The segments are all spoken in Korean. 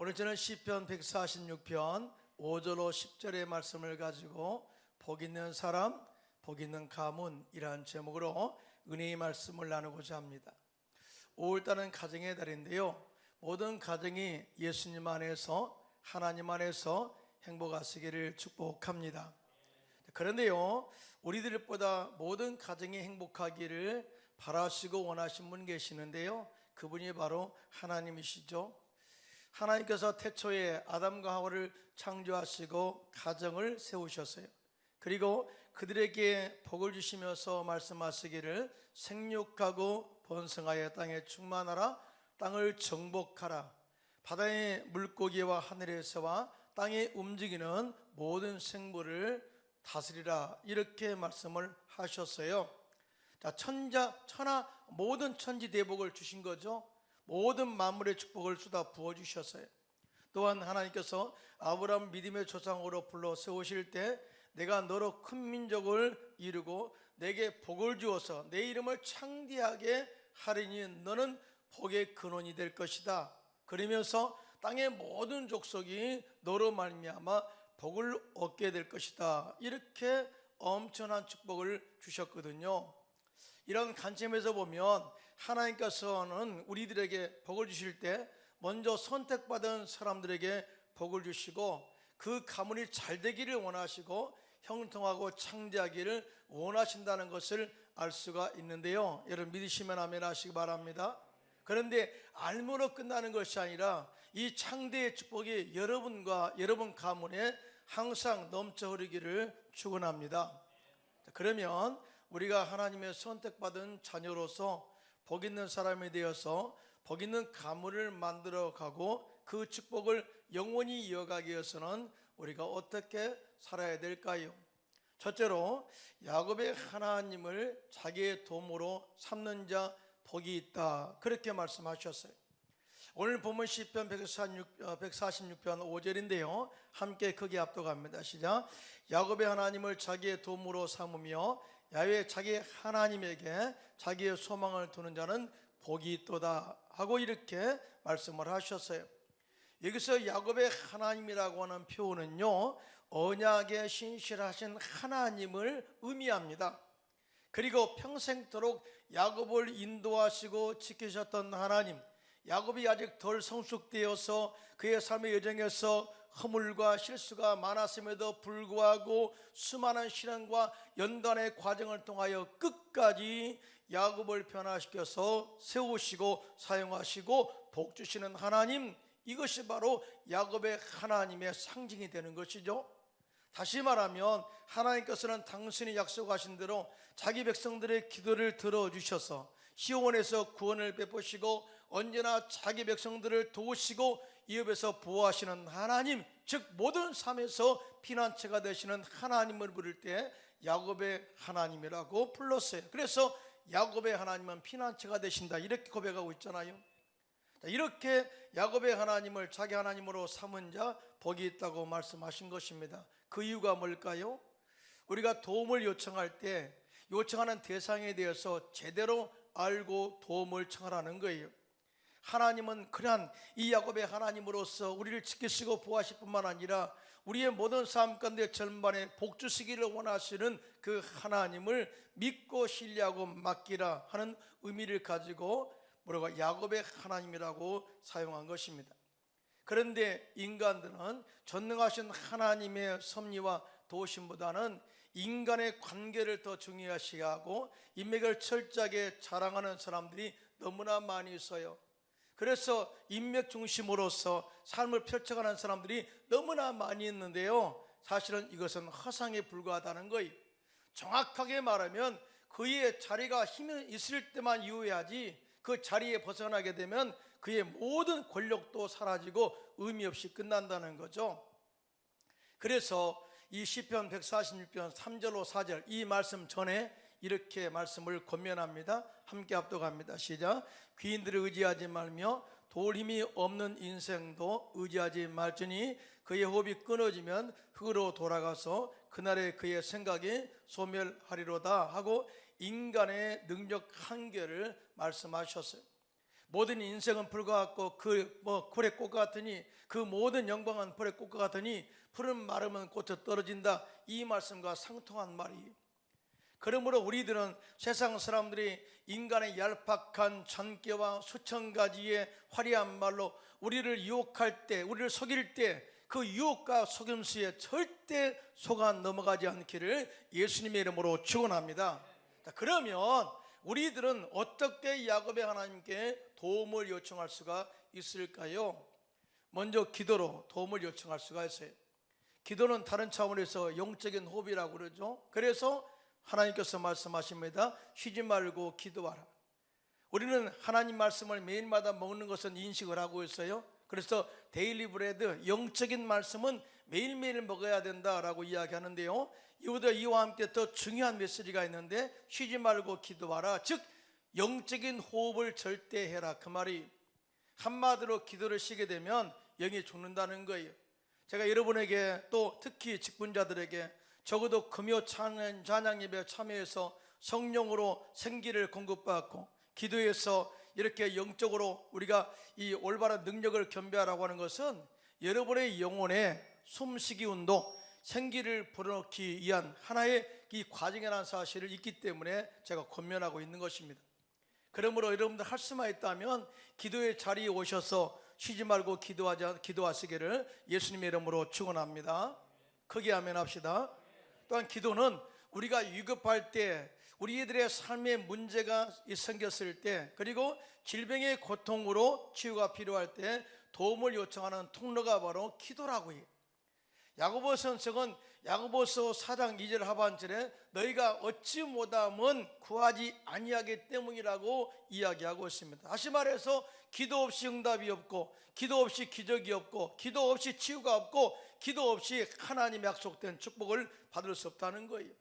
오늘 저는 시편 146편 5절로 10절의 말씀을 가지고 복 있는 사람, 복 있는 가문이라는 제목으로 은혜의 말씀을 나누고자 합니다. 5월달은 가정의 달인데요, 모든 가정이 예수님 안에서, 하나님 안에서 행복하시기를 축복합니다. 그런데요, 우리들보다 모든 가정이 행복하기를 바라시고 원하신 분 계시는데요, 그분이 바로 하나님이시죠. 하나님께서 태초에 아담과 하와를 창조하시고 가정을 세우셨어요. 그리고 그들에게 복을 주시면서 말씀하시기를 생육하고 번성하여 땅에 충만하라, 땅을 정복하라, 바다의 물고기와 하늘의 새와 땅에 움직이는 모든 생물을 다스리라, 이렇게 말씀을 하셨어요. 자, 천하 모든 천지 대복을 주신 거죠. 모든 만물의 축복을 쏟아 부어주셨어요. 또한 하나님께서 아브라함 믿음의 조상으로 불러 세우실 때 내가 너로 큰 민족을 이루고 내게 복을 주어서 내 이름을 창대하게 하리니 너는 복의 근원이 될 것이다. 그러면서 땅의 모든 족속이 너로 말미암아 복을 얻게 될 것이다, 이렇게 엄청난 축복을 주셨거든요. 이런 관점에서 보면 하나님께서는 우리들에게 복을 주실 때 먼저 선택받은 사람들에게 복을 주시고 그 가문이 잘 되기를 원하시고 형통하고 창대하기를 원하신다는 것을 알 수가 있는데요, 여러분 믿으시면 아멘 하시기 바랍니다. 그런데 알므로 끝나는 것이 아니라 이 창대의 축복이 여러분과 여러분 가문에 항상 넘쳐 흐르기를 축원합니다. 그러면 우리가 하나님의 선택받은 자녀로서 복 있는 사람이 되어서 복 있는 가문을 만들어가고 그 축복을 영원히 이어가기 위해서는 우리가 어떻게 살아야 될까요? 첫째로 야곱의 하나님을 자기의 도움으로 삼는 자 복이 있다, 그렇게 말씀하셨어요. 오늘 본문 시편 146편 5절인데요 함께 크게 합독합니다. 시작. 야곱의 하나님을 자기의 도움으로 삼으며 야훼 자기 하나님에게 자기의 소망을 두는 자는 복이 있도다 하고 이렇게 말씀을 하셨어요. 여기서 야곱의 하나님이라고 하는 표현은요, 언약에 신실하신 하나님을 의미합니다. 그리고 평생토록 야곱을 인도하시고 지키셨던 하나님, 야곱이 아직 덜 성숙되어서 그의 삶의 여정에서 허물과 실수가 많았음에도 불구하고 수많은 시련과 연단의 과정을 통하여 끝까지 야곱을 변화시켜서 세우시고 사용하시고 복 주시는 하나님, 이것이 바로 야곱의 하나님의 상징이 되는 것이죠. 다시 말하면 하나님께서는 당신이 약속하신 대로 자기 백성들의 기도를 들어주셔서 시온에서 구원을 베푸시고 언제나 자기 백성들을 도우시고 이업에서 보호하시는 하나님, 즉 모든 삶에서 피난처가 되시는 하나님을 부를 때 야곱의 하나님이라고 불렀어요. 그래서 야곱의 하나님은 피난처가 되신다, 이렇게 고백하고 있잖아요. 이렇게 야곱의 하나님을 자기 하나님으로 삼은 자 복이 있다고 말씀하신 것입니다. 그 이유가 뭘까요? 우리가 도움을 요청할 때 요청하는 대상에 대해서 제대로 알고 도움을 청하라는 거예요. 하나님은 그러한 이 야곱의 하나님으로서 우리를 지키시고 보호하실 뿐만 아니라 우리의 모든 삶 가운데 전반에 복 주시기를 원하시는 그 하나님을 믿고 신뢰하고 맡기라 하는 의미를 가지고 뭐라고 야곱의 하나님이라고 사용한 것입니다. 그런데 인간들은 전능하신 하나님의 섭리와 도우심보다는 인간의 관계를 더 중요시하고 인맥을 철저하게 자랑하는 사람들이 너무나 많이 있어요. 그래서 인맥 중심으로서 삶을 펼쳐가는 사람들이 너무나 많이 있는데요, 사실은 이것은 허상에 불과하다는 거예요. 정확하게 말하면 그의 자리가 힘이 있을 때만 유효하지 그 자리에 벗어나게 되면 그의 모든 권력도 사라지고 의미 없이 끝난다는 거죠. 그래서 이 시편 146편 3절로 4절 이 말씀 전에 이렇게 말씀을 권면합니다. 함께 합독합니다. 시작. 귀인들을 의지하지 말며 도울 힘이 없는 인생도 의지하지 말지니 그의 호흡이 끊어지면 흙으로 돌아가서 그날에 그의 생각이 소멸하리로다 하고 인간의 능력 한계를 말씀하셨어요. 모든 인생은 불과 같고 풀의 꽃과 같으니 그 모든 영광은 풀의 꽃과 같으니 풀은 마르면 꽃이 떨어진다. 이 말씀과 상통한 말이. 그러므로 우리들은 세상 사람들이 인간의 얄팍한 잔꾀와 수천 가지의 화려한 말로 우리를 유혹할 때, 우리를 속일 때 그 유혹과 속임수에 절대 속아 넘어가지 않기를 예수님의 이름으로 축원합니다. 자, 그러면 우리들은 어떻게 야곱의 하나님께 도움을 요청할 수가 있을까요? 먼저 기도로 도움을 요청할 수가 있어요. 기도는 다른 차원에서 영적인 호흡이라고 그러죠. 그래서 하나님께서 말씀하십니다. 쉬지 말고 기도하라. 우리는 하나님 말씀을 매일마다 먹는 것은 인식을 하고 있어요. 그래서 데일리 브레드, 영적인 말씀은 매일매일 먹어야 된다라고 이야기하는데요, 이와 함께 더 중요한 메시지가 있는데, 쉬지 말고 기도하라, 즉 영적인 호흡을 절대 해라. 그 말이 한마디로 기도를 쉬게 되면 영이 죽는다는 거예요. 제가 여러분에게, 또 특히 직분자들에게 적어도 금요 찬양 예배에 참여해서 성령으로 생기를 공급받고 기도해서 이렇게 영적으로 우리가 이 올바른 능력을 겸비하라고 하는 것은 여러분의 영혼에 숨쉬기 운동, 생기를 불어넣기 위한 하나의 이 과정이라는 사실을 있기 때문에 제가 권면하고 있는 것입니다. 그러므로 여러분들 할 수만 있다면 기도의 자리에 오셔서 쉬지 말고 기도하시기를 예수님의 이름으로 축원합니다. 크게 아멘 합시다. 또한 기도는 우리가 위급할 때, 우리들의 삶에 문제가 생겼을 때, 그리고 질병의 고통으로 치유가 필요할 때 도움을 요청하는 통로가 바로 기도라고 해요. 야고보서 선생은 야고보서 4장 2절 하반절에 너희가 얻지 못함은 구하지 아니하기 때문이라고 이야기하고 있습니다. 다시 말해서 기도 없이 응답이 없고, 기도 없이 기적이 없고, 기도 없이 치유가 없고, 기도 없이 하나님의 약속된 축복을 받을 수 없다는 거예요.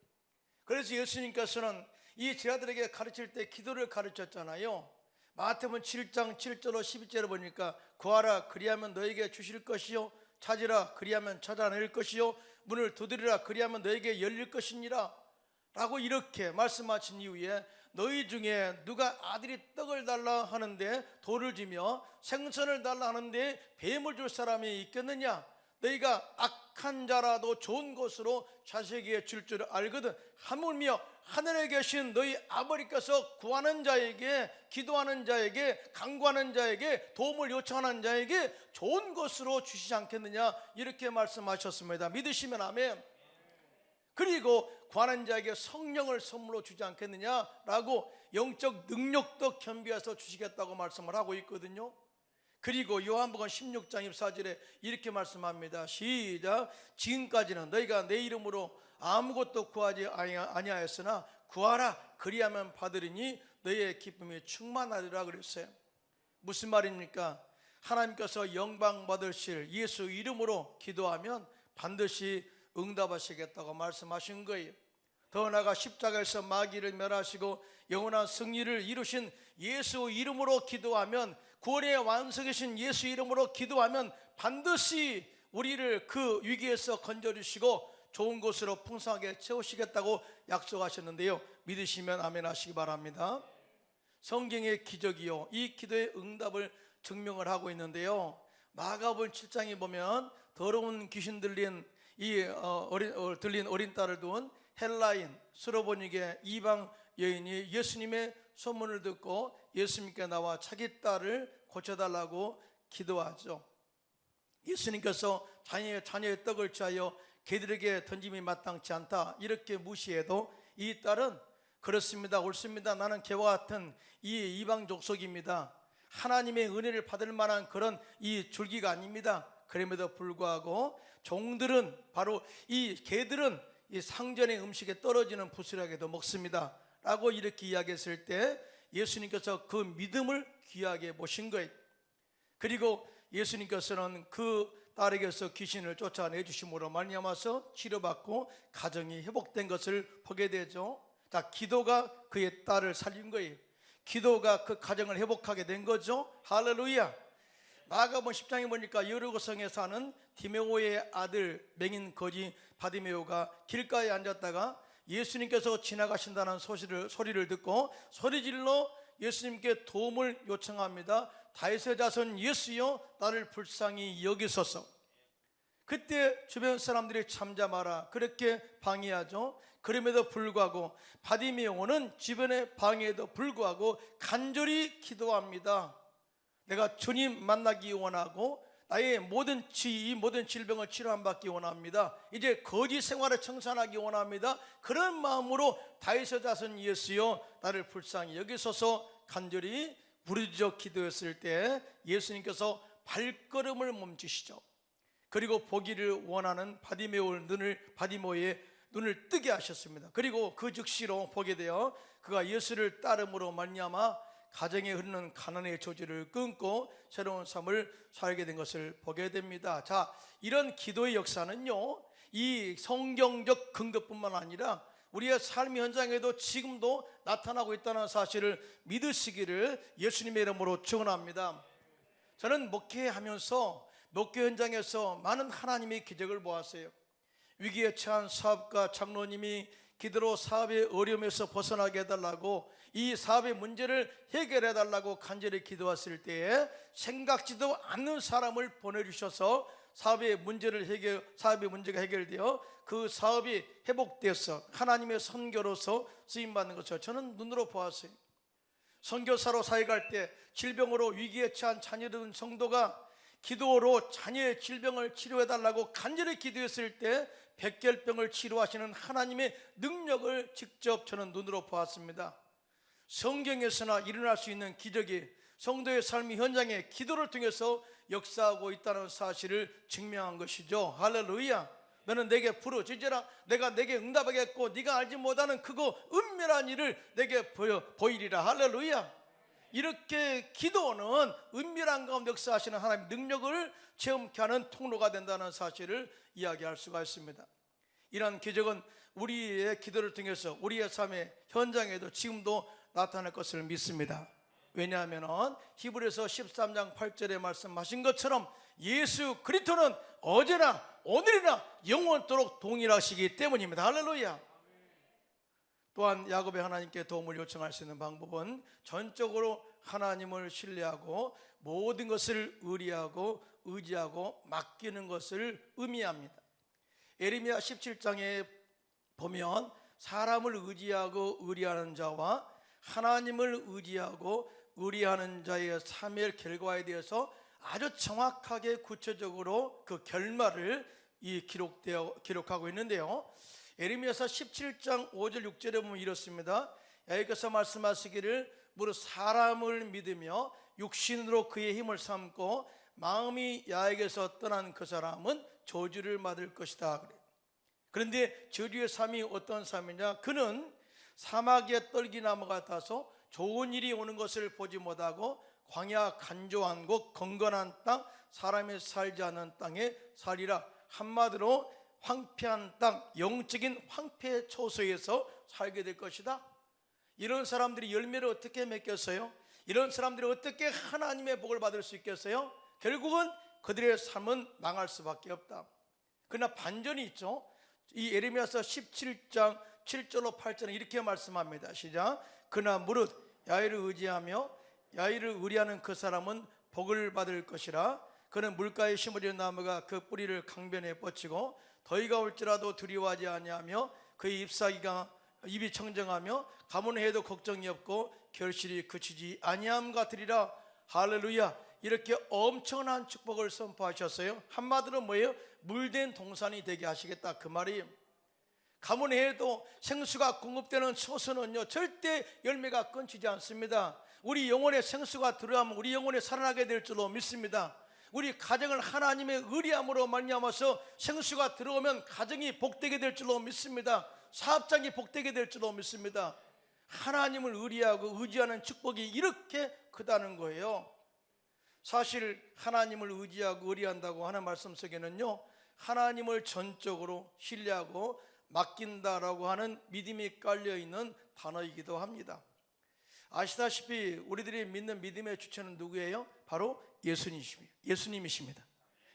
그래서 예수님께서는 이 제자들에게 가르칠 때 기도를 가르쳤잖아요. 마태복음 7장 7절로 12절을 보니까 구하라 그리하면 너에게 주실 것이요, 찾으라 그리하면 찾아낼 것이요, 문을 두드리라 그리하면 너에게 열릴 것이니라 라고 이렇게 말씀하신 이후에 너희 중에 누가 아들이 떡을 달라 하는데 돌을 주며 생선을 달라 하는데 뱀을 줄 사람이 있겠느냐? 너희가 악한 자라도 좋은 것으로 자식에게 줄 줄 알거든. 하물며 하늘에 계신 너희 아버지께서 구하는 자에게, 기도하는 자에게, 간구하는 자에게, 도움을 요청하는 자에게 좋은 것으로 주시지 않겠느냐, 이렇게 말씀하셨습니다. 믿으시면 아멘. 그리고 구하는 자에게 성령을 선물로 주지 않겠느냐라고 영적 능력도 겸비해서 주시겠다고 말씀을 하고 있거든요. 그리고 요한복음 16장 24절에 이렇게 말씀합니다. 시작. 지금까지는 너희가 내 이름으로 아무것도 구하지 아니하였으나 구하라 그리하면 받으리니 너희의 기쁨이 충만하리라 그랬어요. 무슨 말입니까? 하나님께서 영광 받으실 예수 이름으로 기도하면 반드시 응답하시겠다고 말씀하신 거예요. 더 나아가 십자가에서 마귀를 멸하시고 영원한 승리를 이루신 예수 이름으로 기도하면, 구원의 완성이신 예수 이름으로 기도하면 반드시 우리를 그 위기에서 건져주시고 좋은 곳으로 풍성하게 채우시겠다고 약속하셨는데요, 믿으시면 아멘 하시기 바랍니다. 성경의 기적이요, 이 기도의 응답을 증명을 하고 있는데요, 마가복음 7장에 보면 더러운 귀신 들린 어린 딸을 둔 헬라인 수로보니게 이방 여인이 예수님의 소문을 듣고 예수님께 나와 자기 딸을 고쳐달라고 기도하죠. 예수님께서 자녀의 떡을 취하여 개들에게 던짐이 마땅치 않다 이렇게 무시해도 이 딸은 그렇습니다, 옳습니다, 나는 개와 같은 이 이방 족속입니다, 하나님의 은혜를 받을 만한 그런 이 줄기가 아닙니다. 그럼에도 불구하고 종들은, 바로 이 개들은 이 상전의 음식에 떨어지는 부스러기도 먹습니다 라고 이렇게 이야기했을 때 예수님께서 그 믿음을 귀하게 보신 거예요. 그리고 예수님께서는 그 딸에게서 귀신을 쫓아내 주심으로 말미암아서 치료받고 가정이 회복된 것을 보게 되죠. 자, 기도가 그의 딸을 살린 거예요. 기도가 그 가정을 회복하게 된 거죠. 할렐루야. 마가복음 10장에 보니까 여리고성에 사는 디메오의 아들 맹인 거지 바디메오가 길가에 앉았다가 예수님께서 지나가신다는 소리를 듣고 소리질러 예수님께 도움을 요청합니다. 다윗의 자손 예수여 나를 불쌍히 여기소서. 그때 주변 사람들이 잠잠하라 그렇게 방해하죠. 그럼에도 불구하고 바디메오는 주변의 방해에도 불구하고 간절히 기도합니다. 내가 주님 만나기 원하고 나의 모든 이 모든 질병을 치료받기 원합니다. 이제 거지 생활을 청산하기 원합니다. 그런 마음으로 다윗의 자손 예수여 나를 불쌍히 여기소서 간절히 부르짖어 기도했을 때 예수님께서 발걸음을 멈추시죠. 그리고 보기를 원하는 바디메오의 눈을 뜨게 하셨습니다. 그리고 그 즉시로 보게 되어 그가 예수를 따름으로 말미암아 가정에 흐르는 가난의 조지를 끊고 새로운 삶을 살게 된 것을 보게 됩니다. 자, 이런 기도의 역사는요, 이 성경적 근거뿐만 아니라 우리의 삶의 현장에도 지금도 나타나고 있다는 사실을 믿으시기를 예수님의 이름으로 축원합니다. 저는 목회하면서 목회 현장에서 많은 하나님의 기적을 보았어요. 위기에 처한 사업가 장로님이 기도로 사업의 어려움에서 벗어나게 해달라고, 이 사업의 문제를 해결해 달라고 간절히 기도했을 때에 생각지도 않는 사람을 보내주셔서 사업의 문제가 해결되어 그 사업이 회복돼서 하나님의 선교로서 쓰임받는 것을 저는 눈으로 보았어요. 선교사로 사역할 때 질병으로 위기에 처한 자녀들 성도가 기도로 자녀의 질병을 치료해달라고 간절히 기도했을 때 백혈병을 치료하시는 하나님의 능력을 직접 저는 눈으로 보았습니다. 성경에서나 일어날 수 있는 기적이 성도의 삶의 현장에 기도를 통해서 역사하고 있다는 사실을 증명한 것이죠. 할렐루야. 너는 내게 부르짖으라 내가 내게 응답하겠고 네가 알지 못하는 그거 은밀한 일을 내게 보이리라. 할렐루야. 이렇게 기도는 은밀한 가운데 역사하시는 하나님의 능력을 체험케 하는 통로가 된다는 사실을 이야기할 수가 있습니다. 이러한 기적은 우리의 기도를 통해서 우리의 삶의 현장에도 지금도 나타날 것을 믿습니다. 왜냐하면 히브리서 13장 8절에 말씀하신 것처럼 예수 그리스도는 어제나 오늘이나 영원토록 동일하시기 때문입니다. 할렐루야. 또한 야곱의 하나님께 도움을 요청할 수 있는 방법은 전적으로 하나님을 신뢰하고 모든 것을 의지하고 맡기는 것을 의미합니다. 예레미야 17장에 보면 사람을 의지하고 의리하는 자와 하나님을 의지하고 의리하는 자의 삶의 결과에 대해서 아주 정확하게 구체적으로 그 결말을 기록하고 있는데요. 예레미야서 17장 5절 6절에 보면 이렇습니다. 여호와께서 말씀하시기를 무릇 사람을 믿으며 육신으로 그의 힘을 삼고 마음이 야에게서 떠난 그 사람은 저주를 받을 것이다. 그런데 저주의 삶이 어떤 삶이냐? 그는 사막의 떨기나무 같아서 좋은 일이 오는 것을 보지 못하고 광야 간조한 곳 건건한 땅 사람이 살지 않는 땅에 살리라. 한마디로 황폐한 땅, 영적인 황폐 처소에서 살게 될 것이다. 이런 사람들이 열매를 어떻게 맺겠어요? 이런 사람들이 어떻게 하나님의 복을 받을 수 있겠어요? 결국은 그들의 삶은 망할 수밖에 없다. 그러나 반전이 있죠. 이 예레미야서 17장 7절로 8절은 이렇게 말씀합니다. 시작. 그러나 무릇 야훼를 의지하며 야훼를 의리하는 그 사람은 복을 받을 것이라. 그는 물가에 심어진 나무가 그 뿌리를 강변에 뻗치고 더위가 올지라도 두려워하지 아니하며 그의 입이 청정하며 가뭄을 해도 걱정이 없고 결실이 그치지 아니함 같으리라. 할렐루야. 이렇게 엄청난 축복을 선포하셨어요. 한마디로 뭐예요? 물된 동산이 되게 하시겠다 그 말이에요. 가뭄을 해도 생수가 공급되는 처소는요 절대 열매가 끊기지 않습니다. 우리 영혼에 생수가 들어가면 우리 영혼에 살아나게 될 줄로 믿습니다. 우리 가정을 하나님의 의리함으로 말미암아서 생수가 들어오면 가정이 복되게 될 줄로 믿습니다. 사업장이 복되게 될 줄로 믿습니다. 하나님을 의리하고 의지하는 축복이 이렇게 크다는 거예요. 사실 하나님을 의지하고 의리한다고 하는 말씀 속에는요 하나님을 전적으로 신뢰하고 맡긴다라고 하는 믿음이 깔려있는 단어이기도 합니다. 아시다시피 우리들이 믿는 믿음의 주체는 누구예요? 바로 예수님이십니다.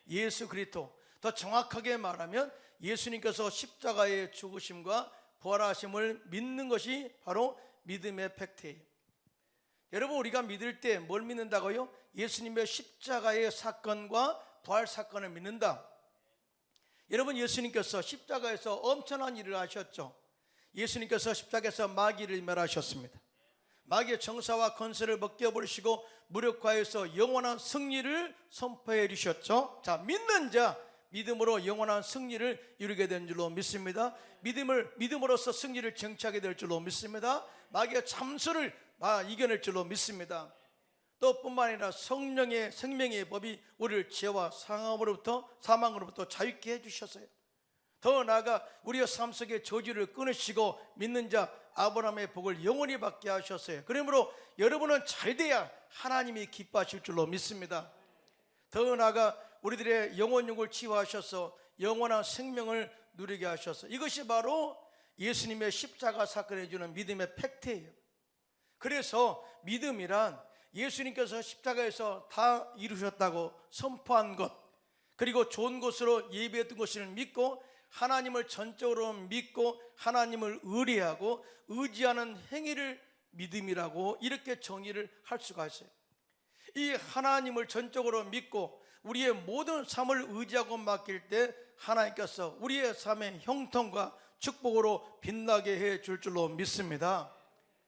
예수 그리스도, 더 정확하게 말하면 예수님께서 십자가의 죽으심과 부활하심을 믿는 것이 바로 믿음의 팩트예요. 여러분, 우리가 믿을 때 뭘 믿는다고요? 예수님의 십자가의 사건과 부활 사건을 믿는다. 여러분, 예수님께서 십자가에서 엄청난 일을 하셨죠. 예수님께서 십자가에서 마귀를 멸하셨습니다. 마귀의 정사와 권세를 벗겨버리시고 무력화해서 영원한 승리를 선포해 주셨죠. 자, 믿는 자, 믿음으로 영원한 승리를 이루게 된 줄로 믿습니다. 믿음으로써 승리를 쟁취하게 될 줄로 믿습니다. 마귀의 참수를 이겨낼 줄로 믿습니다. 또 뿐만 아니라 성령의 생명의 법이 우리를 죄와 사망으로부터 자유케 해주셨어요. 더 나아가 우리의 삶 속에 저주를 끊으시고 믿는 자 아브라함의 복을 영원히 받게 하셨어요. 그러므로 여러분은 잘돼야 하나님이 기뻐하실 줄로 믿습니다. 더 나아가 우리들의 영혼육을 치유하셔서 영원한 생명을 누리게 하셔서, 이것이 바로 예수님의 십자가 사건에 주는 믿음의 팩트예요. 그래서 믿음이란 예수님께서 십자가에서 다 이루셨다고 선포한 것, 그리고 좋은 것으로 예비했던 것을 믿고 하나님을 전적으로 믿고 하나님을 의뢰하고 의지하는 행위를 믿음이라고 이렇게 정의를 할 수가 있어요. 이 하나님을 전적으로 믿고 우리의 모든 삶을 의지하고 맡길 때 하나님께서 우리의 삶의 형통과 축복으로 빛나게 해 줄 줄로 믿습니다.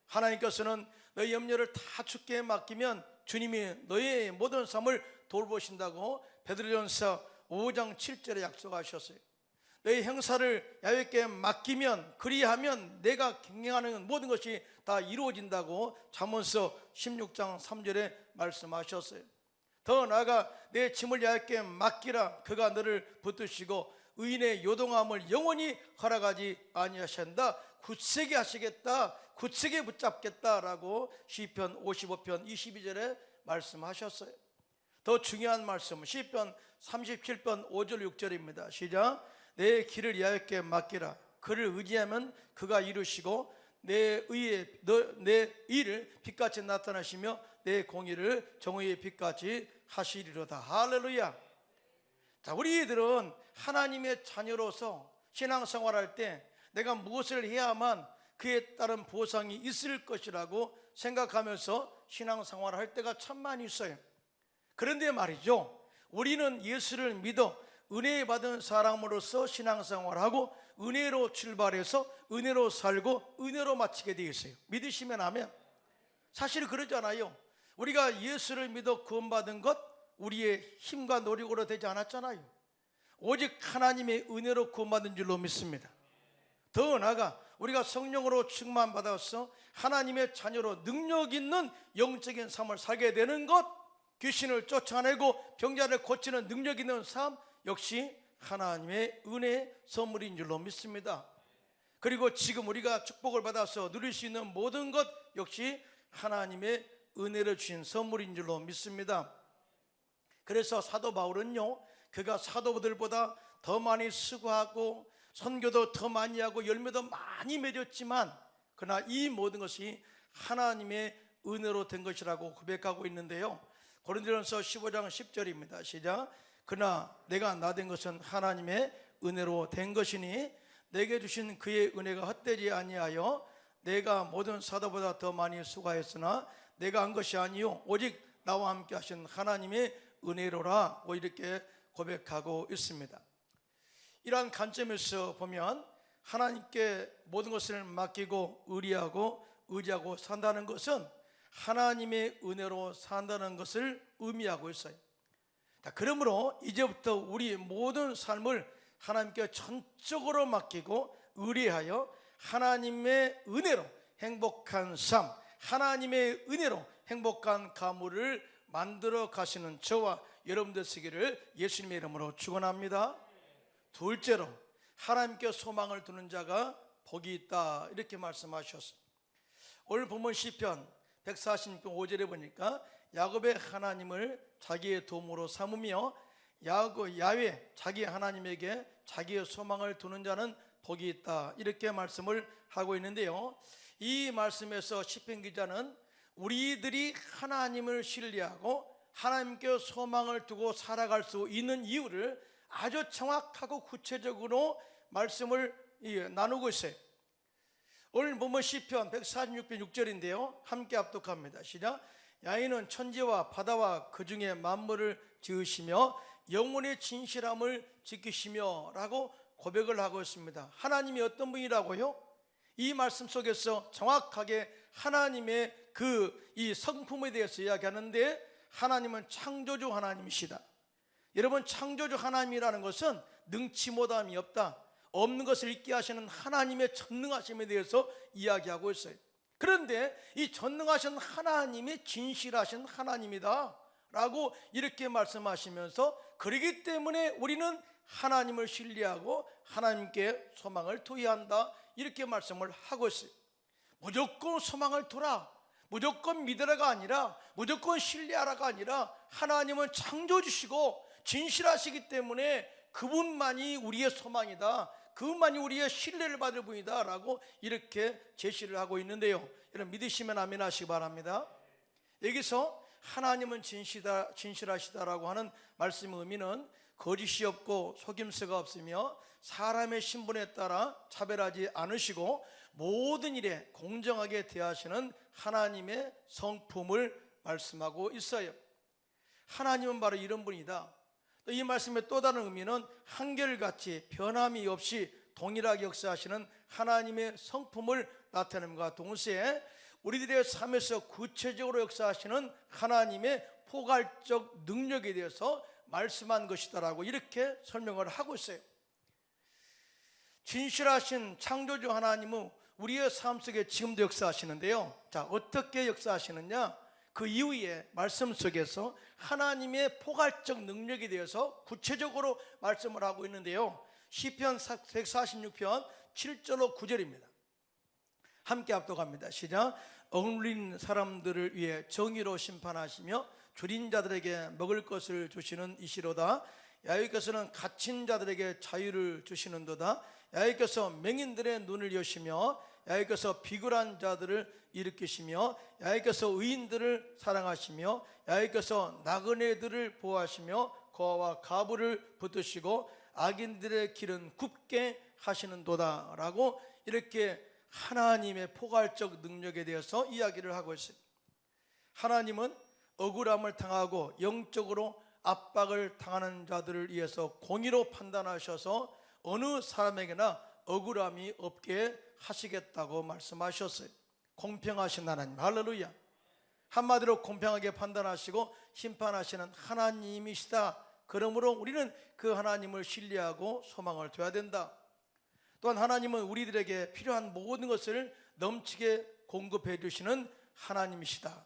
하나님께서는 너의 염려를 다 주께 맡기면 주님이 너의 모든 삶을 돌보신다고 베드로전서 5장 7절에 약속하셨어요. 너의 행사를 야훼께 맡기면, 그리하면 내가 경영하는 모든 것이 다 이루어진다고 잠언서 16장 3절에 말씀하셨어요. 더 나아가 내 짐을 야훼께 맡기라, 그가 너를 붙드시고 의인의 요동함을 영원히 허락하지 아니하신다. 굳세게 하시겠다, 굳세게 붙잡겠다라고 시편 55편 22절에 말씀하셨어요. 더 중요한 말씀은 시편 37편 5절 6절입니다. 시작. 내 길을 야훼께 맡기라, 그를 의지하면 그가 이루시고 내 일을 빛같이 나타나시며 내 공의를 정의의 빛같이 하시리로다. 할렐루야. 자, 우리들은 하나님의 자녀로서 신앙생활할 때 내가 무엇을 해야만 그에 따른 보상이 있을 것이라고 생각하면서 신앙생활을 할 때가 참 많이 있어요. 그런데 말이죠, 우리는 예수를 믿어 은혜 받은 사람으로서 신앙생활하고 은혜로 출발해서 은혜로 살고 은혜로 마치게 되어 있어요. 믿으시면 아멘. 사실 그러잖아요. 우리가 예수를 믿어 구원받은 것 우리의 힘과 노력으로 되지 않았잖아요. 오직 하나님의 은혜로 구원받은 줄로 믿습니다. 더 나아가 우리가 성령으로 충만받아서 하나님의 자녀로 능력 있는 영적인 삶을 살게 되는 것, 귀신을 쫓아내고 병자를 고치는 능력 있는 삶 역시 하나님의 은혜의 선물인 줄로 믿습니다. 그리고 지금 우리가 축복을 받아서 누릴 수 있는 모든 것 역시 하나님의 은혜를 주신 선물인 줄로 믿습니다. 그래서 사도 바울은요, 그가 사도들보다 더 많이 수고하고 선교도 더 많이 하고 열매도 많이 맺었지만 그러나 이 모든 것이 하나님의 은혜로 된 것이라고 고백하고 있는데요, 고린도전서 15장 10절입니다. 시작. 그러나 내가 나된 것은 하나님의 은혜로 된 것이니 내게 주신 그의 은혜가 헛되지 아니하여 내가 모든 사도보다 더 많이 수고하였으나 내가 한 것이 아니요 오직 나와 함께 하신 하나님의 은혜로라, 이렇게 고백하고 있습니다. 이러한 관점에서 보면 하나님께 모든 것을 맡기고 의리하고 의지하고 산다는 것은 하나님의 은혜로 산다는 것을 의미하고 있어요. 그러므로 이제부터 우리 모든 삶을 하나님께 전적으로 맡기고 의리하여 하나님의 은혜로 행복한 삶, 하나님의 은혜로 행복한 가문을 만들어 가시는 저와 여러분들 되시기를 예수님의 이름으로 축원합니다. 둘째로, 하나님께 소망을 두는 자가 복이 있다, 이렇게 말씀하셨습니다. 오늘 본문 시편 146편 5절에 보니까 야곱의 하나님을 자기의 도움으로 삼으며 야훼 자기 하나님에게 자기의 소망을 두는 자는 복이 있다, 이렇게 말씀을 하고 있는데요, 이 말씀에서 시편 기자는 우리들이 하나님을 신뢰하고 하나님께 소망을 두고 살아갈 수 있는 이유를 아주 정확하고 구체적으로 말씀을 나누고 있어요. 오늘 보면 시편 146편 6절인데요 함께 합독합니다. 시작. 야훼는 천지와 바다와 그 중에 만물을 지으시며 영혼의 진실함을 지키시며 라고 고백을 하고 있습니다. 하나님이 어떤 분이라고요? 이 말씀 속에서 정확하게 하나님의 이 성품에 대해서 이야기하는데, 하나님은 창조주 하나님이시다. 여러분, 창조주 하나님이라는 것은 능치 못함이 없다, 없는 것을 있게 하시는 하나님의 전능하심에 대해서 이야기하고 있어요. 그런데 이 전능하신 하나님이 진실하신 하나님이다 라고 이렇게 말씀하시면서, 그러기 때문에 우리는 하나님을 신뢰하고 하나님께 소망을 두어야 이렇게 말씀을 하고 있어요. 무조건 소망을 두라, 무조건 믿으라가 아니라, 무조건 신뢰하라가 아니라, 하나님은 창조주시고 진실하시기 때문에 그분만이 우리의 소망이다, 그분만이 우리의 신뢰를 받을 분이다 라고 이렇게 제시를 하고 있는데요, 여러분 믿으시면 아멘 하시기 바랍니다. 여기서 하나님은 진실하시다라고 하는 말씀의 의미는 거짓이 없고 속임수가 없으며 사람의 신분에 따라 차별하지 않으시고 모든 일에 공정하게 대하시는 하나님의 성품을 말씀하고 있어요. 하나님은 바로 이런 분이다. 또 이 말씀의 또 다른 의미는 한결같이 변함이 없이 동일하게 역사하시는 하나님의 성품을 나타냄과 동시에 우리들의 삶에서 구체적으로 역사하시는 하나님의 포괄적 능력에 대해서 말씀한 것이다라고 이렇게 설명을 하고 있어요. 진실하신 창조주 하나님은 우리의 삶 속에 지금도 역사하시는데요, 자, 어떻게 역사하시느냐? 그 이후에 말씀 속에서 하나님의 포괄적 능력에 대해서 구체적으로 말씀을 하고 있는데요, 시편 146편 7절로 9절입니다. 함께 합독합니다. 시작. 억눌린 사람들을 위해 정의로 심판하시며 줄인 자들에게 먹을 것을 주시는 이시로다. 야훼께서는 갇힌 자들에게 자유를 주시는도다. 야훼께서 맹인들의 눈을 여시며 야훼께서 비굴한 자들을 일으키시며 야훼께서 의인들을 사랑하시며 야훼께서 나그네들을 보호하시며 거와 가부를 붙드시고 악인들의 길은 굽게 하시는도다 라고 이렇게 하나님의 포괄적 능력에 대해서 이야기를 하고 있습니다. 하나님은 억울함을 당하고 영적으로 압박을 당하는 자들을 위해서 공의로 판단하셔서 어느 사람에게나 억울함이 없게 하시겠다고 말씀하셨어요. 공평하신 하나님, 할렐루야. 한마디로 공평하게 판단하시고 심판하시는 하나님이시다. 그러므로 우리는 그 하나님을 신뢰하고 소망을 둬야 된다. 또한 하나님은 우리들에게 필요한 모든 것을 넘치게 공급해 주시는 하나님이시다.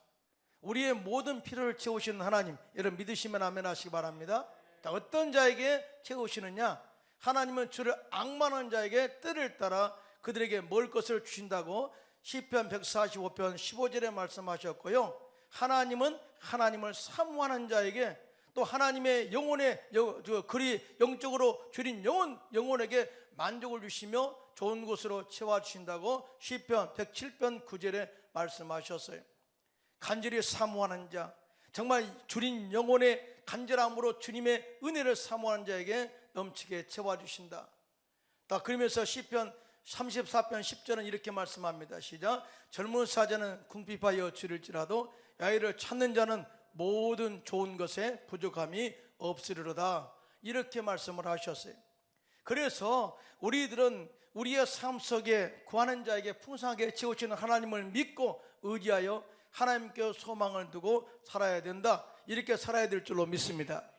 우리의 모든 필요를 채우시는 하나님, 여러분 믿으시면 아멘 하시기 바랍니다. 자, 어떤 자에게 채우시느냐? 하나님은 주를 앙망하는 자에게 때를 따라 그들에게 먹을 것을 주신다고 시편 145편 15절에 말씀하셨고요, 하나님은 하나님을 사모하는 자에게 또 하나님의 영혼에 그리 영적으로 줄인 영혼에게 만족을 주시며 좋은 곳으로 채워주신다고 시편 107편 9절에 말씀하셨어요. 간절히 사모하는 자, 정말 줄인 영혼의 간절함으로 주님의 은혜를 사모하는 자에게 넘치게 채워주신다. 그러면서 시편 34편 10절은 이렇게 말씀합니다. 시작. 젊은 사자는 궁핍하여 줄일지라도 야훼를 찾는 자는 모든 좋은 것에 부족함이 없으리로다. 이렇게 말씀을 하셨어요. 그래서 우리들은 우리의 삶 속에 구하는 자에게 풍성하게 채우시는 하나님을 믿고 의지하여 하나님께 소망을 두고 살아야 된다. 이렇게 살아야 될 줄로 믿습니다.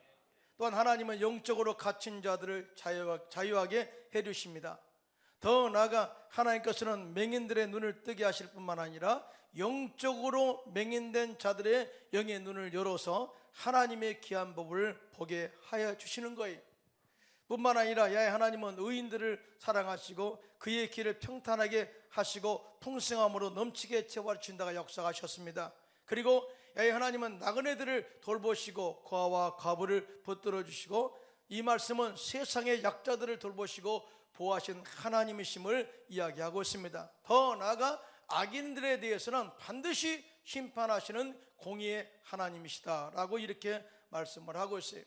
또한 하나님은 영적으로 갇힌 자들을 자유하게 해주십니다. 더 나아가 하나님께서는 맹인들의 눈을 뜨게 하실 뿐만 아니라 영적으로 맹인된 자들의 영의 눈을 열어서 하나님의 귀한 법을 보게 하여 주시는 거예요. 뿐만 아니라 하나님은 의인들을 사랑하시고 그의 길을 평탄하게 하시고 풍성함으로 넘치게 채워주신다가 역사하셨습니다. 그리고 하나님은 나그네들을 돌보시고 고아와 과부를 붙들어 주시고, 이 말씀은 세상의 약자들을 돌보시고 보호하신 하나님이심을 이야기하고 있습니다. 더 나아가 악인들에 대해서는 반드시 심판하시는 공의의 하나님이시다라고 이렇게 말씀을 하고 있어요.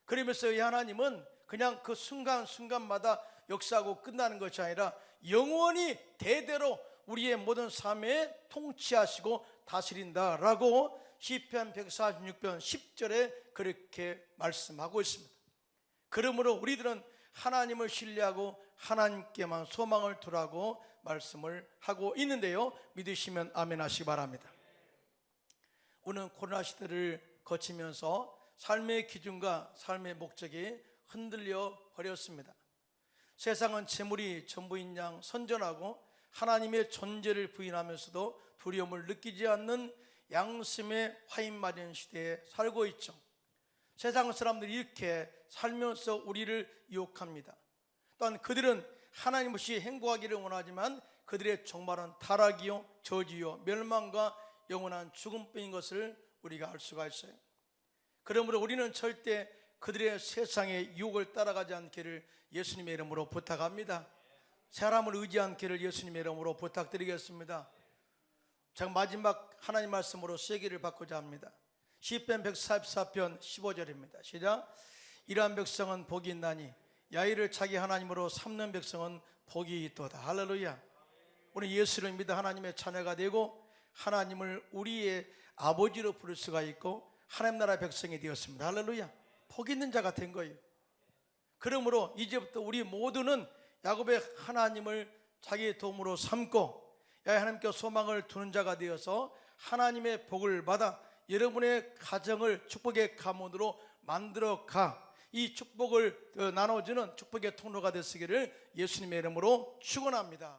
그러면서 이 하나님은 그냥 그 순간순간마다 역사하고 끝나는 것이 아니라 영원히 대대로 우리의 모든 삶에 통치하시고 다스린다라고 시편 146편 10절에 그렇게 말씀하고 있습니다. 그러므로 우리들은 하나님을 신뢰하고 하나님께만 소망을 두라고 말씀을 하고 있는데요, 믿으시면 아멘 하시기 바랍니다. 우리는 코로나 시대를 거치면서 삶의 기준과 삶의 목적이 흔들려 버렸습니다. 세상은 재물이 전부인 양 선전하고 하나님의 존재를 부인하면서도 두려움을 느끼지 않는 양심의 화인마련 시대에 살고 있죠. 세상 사람들이 이렇게 살면서 우리를 유혹합니다. 또한 그들은 하나님 없이 행복하기를 원하지만 그들의 종말은 타락이요 저주요 멸망과 영원한 죽음뿐인 것을 우리가 알 수가 있어요. 그러므로 우리는 절대 그들의 세상의 유혹을 따라가지 않기를 예수님의 이름으로 부탁합니다. 사람을 의지하는 길을 예수님의 이름으로 부탁드리겠습니다. 제가 마지막 하나님 말씀으로 세기를 받고자 합니다. 시편 144편 15절입니다. 시작. 이러한 백성은 복이 있나니 야훼를 자기 하나님으로 삼는 백성은 복이 있도다. 할렐루야. 우리 예수를 믿어 하나님의 자녀가 되고 하나님을 우리의 아버지로 부를 수가 있고 하나님 나라 백성이 되었습니다. 할렐루야. 복 있는 자가 된 거예요. 그러므로 이제부터 우리 모두는 야곱의 하나님을 자기의 도움으로 삼고 하나님께 소망을 두는 자가 되어서 하나님의 복을 받아 여러분의 가정을 축복의 가문으로 만들어가 이 축복을 나눠주는 축복의 통로가 되시기를 예수님의 이름으로 축원합니다.